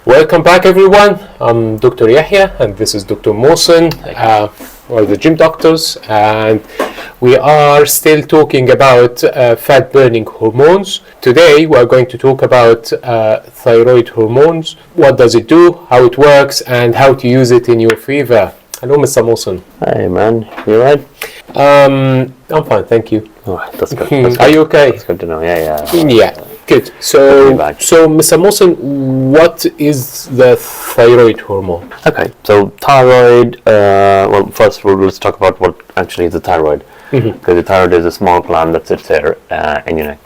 Welcome back, everyone. I'm Dr. Yahya, and this is Dr. Mohsen, or the gym doctors, and we are still talking about fat-burning hormones. Today, we are going to talk about thyroid hormones. What does it do, how it works, and how to use it in your favor. Hello, Mr. Mohsen. Hey, man. You alright? I'm fine, thank you. Alright, that's good. That's Are good. you okay? That's good to know. Yeah. Yeah, good. So, Mr. Mohsen, what is the thyroid hormone? Okay, so thyroid, well, first of all, let's talk about what actually is the thyroid. Because the thyroid is a small gland that sits there in your neck.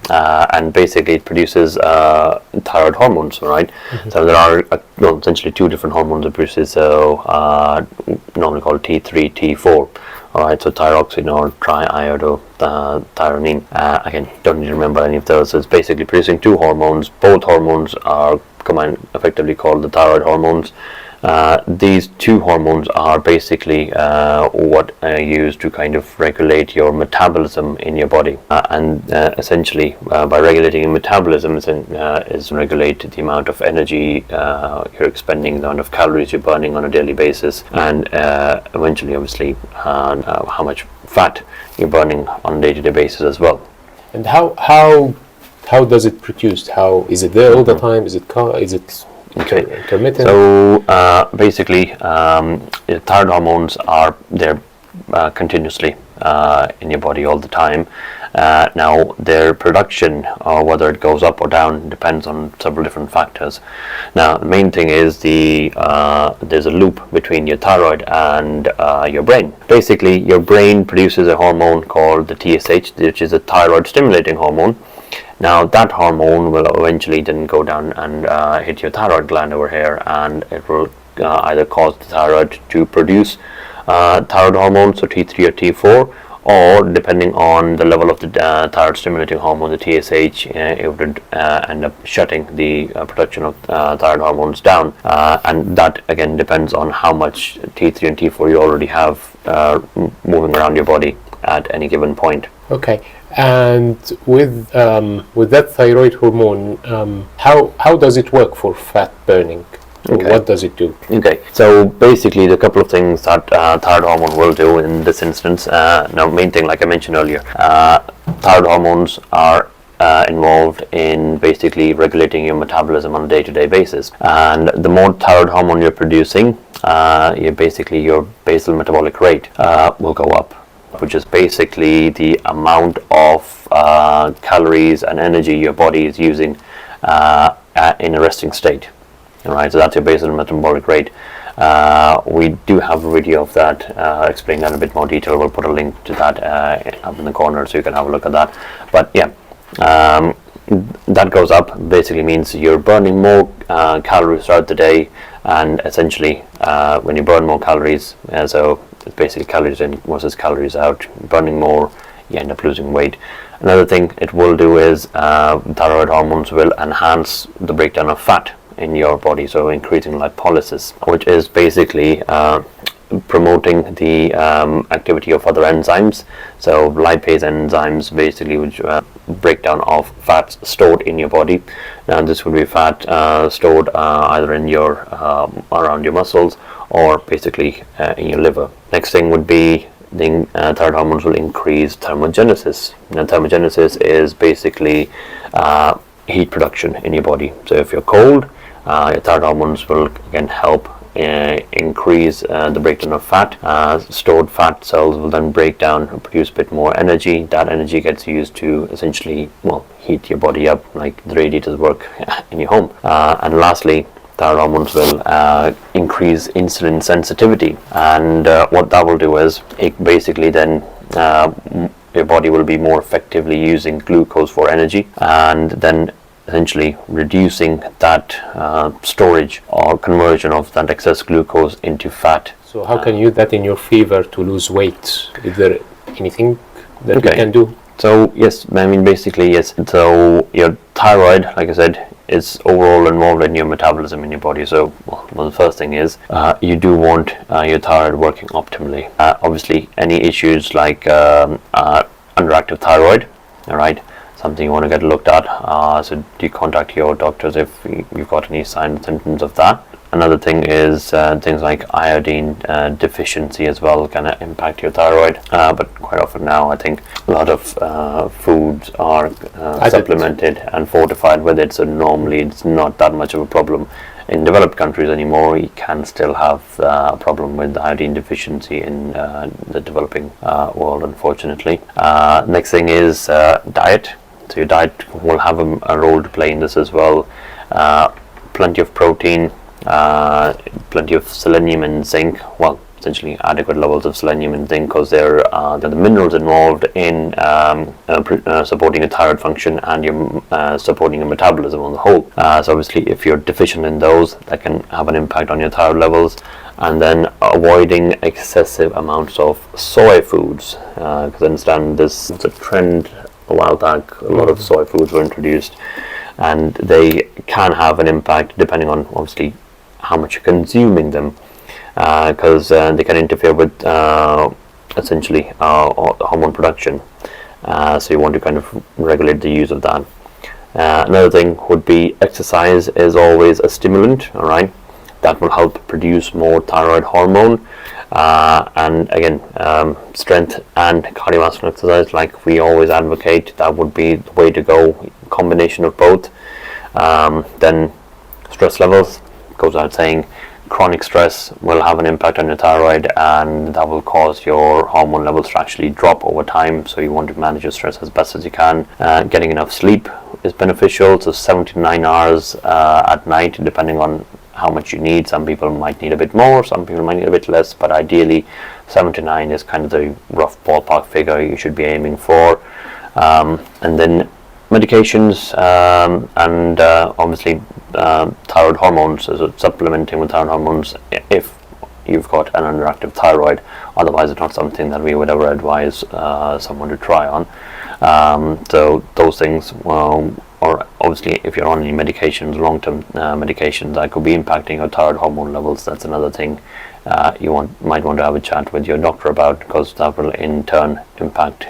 And basically it produces thyroid hormones, right? So there are essentially two different hormones it produces, so normally called T3, T4. Alright, so thyroxine or triiodothyronine. Again, don't need to remember any of those. So it's basically producing two hormones. Both hormones are effectively called the thyroid hormones. These two hormones are basically what are used to kind of regulate your metabolism in your body, and essentially by regulating your metabolism is regulate the amount of energy you're expending, the amount of calories you're burning on a daily basis, and eventually obviously how much fat you're burning on a day-to-day basis as well. And how does it produce? How is it there all the time? Is it intermittent? So basically, thyroid hormones are there continuously in your body all the time. Now, their production, or whether it goes up or down, depends on several different factors. Now, the main thing is there's a loop between your thyroid and your brain. Basically, your brain produces a hormone called the TSH, which is a thyroid stimulating hormone. Now that hormone will eventually then go down and hit your thyroid gland over here, and it will either cause the thyroid to produce thyroid hormone, so T3 or T4, or depending on the level of the thyroid stimulating hormone, the TSH, it would end up shutting the production of thyroid hormones down, and that again depends on how much T3 and T4 you already have moving around your body at any given point. Okay. And with that thyroid hormone, how does it work for fat burning? Okay. What does it do? Okay, so basically the couple of things that thyroid hormone will do in this instance. Now, main thing, like I mentioned earlier, thyroid hormones are involved in basically regulating your metabolism on a day-to-day basis, and the more thyroid hormone you're producing, your basal metabolic rate will go up, which is basically the amount of calories and energy your body is using in a resting state. Alright, so that's your basal metabolic rate. We do have a video of that explaining that in a bit more detail. We'll put a link to that up in the corner so you can have a look at that. But yeah, that goes up. Basically means you're burning more calories throughout the day, and essentially when you burn more calories, so it's basically calories in versus calories out, burning more, you end up losing weight. Another thing it will do is thyroid hormones will enhance the breakdown of fat in your body, so increasing lipolysis, which is basically promoting the activity of other enzymes. So lipase enzymes basically which breakdown of fats stored in your body. Now this would be fat stored either in your around your muscles or basically in your liver. Next thing would be the thyroid hormones will increase thermogenesis. Now thermogenesis is basically heat production in your body. So if you're cold, your thyroid hormones will again help increase the breakdown of fat. Stored fat cells will then break down and produce a bit more energy. That energy gets used to essentially, heat your body up like the radiators work in your home. And lastly, thyroid hormones will increase insulin sensitivity, and what that will do is it basically then your body will be more effectively using glucose for energy, and then essentially reducing that storage or conversion of that excess glucose into fat. So how can you use that in your favor to lose weight? Is there anything that we can do? So yes, I mean basically yes. So your thyroid, like I said, is overall involved in your metabolism in your body. So the first thing is you do want your thyroid working optimally. Obviously, any issues like underactive thyroid, all right. So something you want to get looked at. So do contact your doctors if you've got any signs and symptoms of that. Another thing is things like iodine deficiency as well can impact your thyroid, but quite often now I think a lot of foods are supplemented and fortified with it, so normally it's not that much of a problem. In developed countries anymore, you can still have a problem with iodine deficiency in the developing world, unfortunately. Next thing is diet. So your diet will have a role to play in this as well. Plenty of protein, plenty of selenium and zinc. Well, essentially adequate levels of selenium and zinc, because they're the minerals involved in supporting your thyroid function and your supporting your metabolism on the whole. So obviously if you're deficient in those, that can have an impact on your thyroid levels. And then avoiding excessive amounts of soy foods, because I understand this is a trend a while back. A lot of soy foods were introduced, and they can have an impact depending on obviously how much you're consuming them, because they can interfere with essentially hormone production. So you want to kind of regulate the use of that. Another thing would be exercise is always a stimulant, all right? That will help produce more thyroid hormone. And again, strength and cardiovascular exercise, like we always advocate, that would be the way to go, combination of both. Then stress levels, goes without saying, chronic stress will have an impact on your thyroid, and that will cause your hormone levels to actually drop over time. So you want to manage your stress as best as you can. Getting enough sleep is beneficial, so 7 to 9 hours at night, depending on how much you need. Some people might need a bit more, some people might need a bit less, but ideally 7 to 9 is kind of the rough ballpark figure you should be aiming for. And then medications, and obviously thyroid hormones, so supplementing with thyroid hormones if you've got an underactive thyroid. Otherwise it's not something that we would ever advise someone to try on. So those things, or obviously if you're on any medications, long-term medications that could be impacting your thyroid hormone levels, that's another thing you might want to have a chat with your doctor about, because that will in turn impact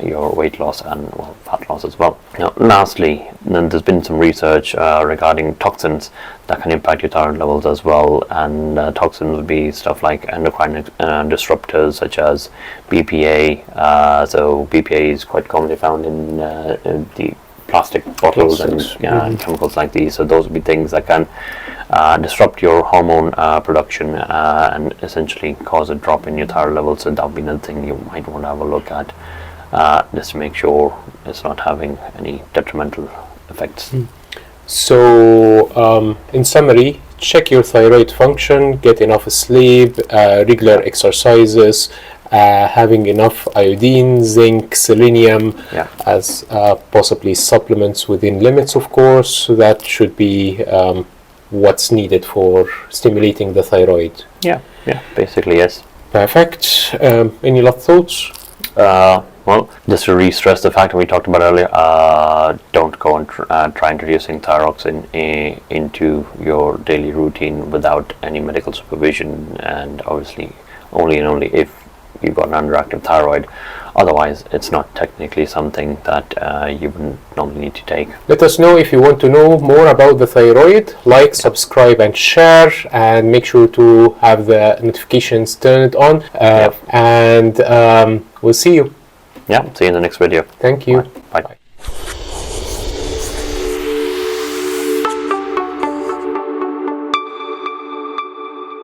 your weight loss and fat loss as well. Now lastly, then there's been some research regarding toxins that can impact your thyroid levels as well, and toxins would be stuff like endocrine disruptors such as BPA. So BPA is quite commonly found in the plastic bottles and chemicals like these. So those would be things that can disrupt your hormone production and essentially cause a drop in your thyroid levels. So that would be another thing you might want to have a look at, just to make sure it's not having any detrimental effects. So in summary, check your thyroid function, get enough sleep, regular exercises, having enough iodine, zinc, selenium, as possibly supplements within limits, of course. So that should be what's needed for stimulating the thyroid. Yeah, basically yes. Perfect. Any last thoughts? Well, just to re-stress the fact that we talked about earlier, don't go and try introducing thyroxine into your daily routine without any medical supervision, and obviously only if you've got an underactive thyroid. Otherwise, it's not technically something that you wouldn't normally need to take. Let us know if you want to know more about the thyroid. Like, subscribe and share, and make sure to have the notifications turned on. And we'll see you. Yeah, see you in the next video. Thank you. Bye. Bye.